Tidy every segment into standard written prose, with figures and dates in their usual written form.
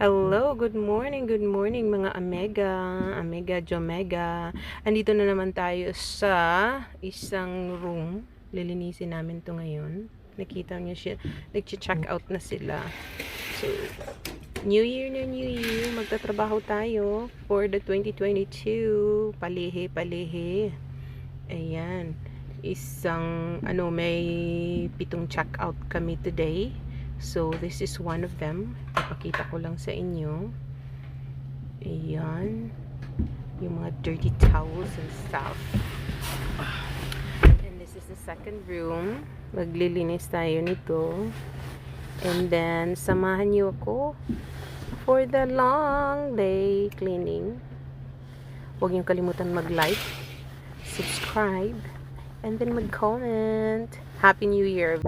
Hello, good morning mga Amega, Jomega. Andito na naman tayo sa isang room. Lilinisin namin to ngayon. Nakita niyo siya, nag-check out na sila. So, New Year na New Year, magtatrabaho tayo for the 2022. Palihi. Ayan. May 7 check out kami today. So, this is one of them. Ipakita ko lang sa inyo. Ayan. Yung mga dirty towels and stuff. And this is the second room. Maglilinis tayo nito. And then, samahan niyo ako for the long day cleaning. Huwag niyong kalimutan mag-like, subscribe, and then mag-comment. Happy New Year!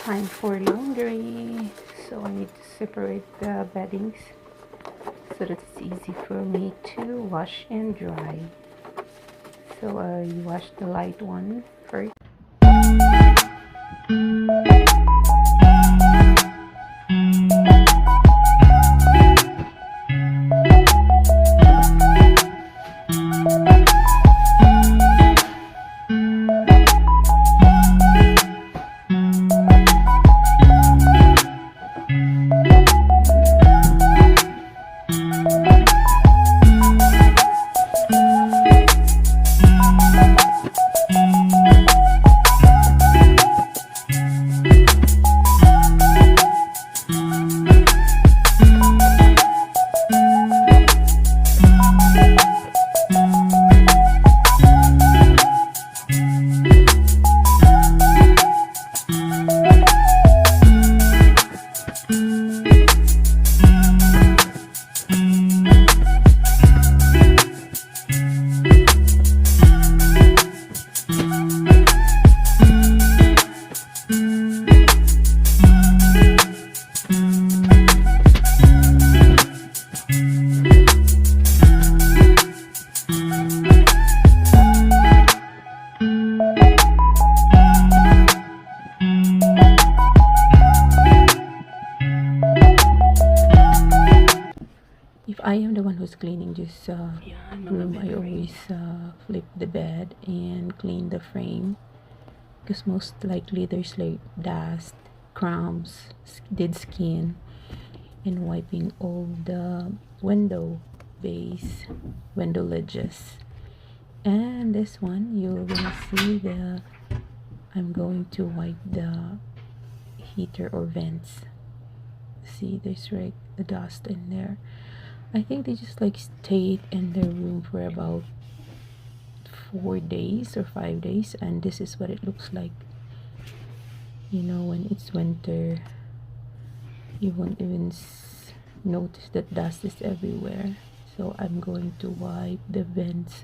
Time for laundry. So I need to separate the beddings so that it's easy for me to wash and dry. So I wash the light one first. If I am the one who's cleaning this room, I always flip the bed and clean the frame, because most likely there's like dust, crumbs, dead skin, and wiping all the window base, window ledges. And this one, you're gonna see I'm going to wipe the heater or vents. See, there's right the dust in there. I think they just like stayed in their room for about 4 days or 5 days, and this is what it looks like. You know, when it's winter, you won't even notice that dust is everywhere. So I'm going to wipe the vents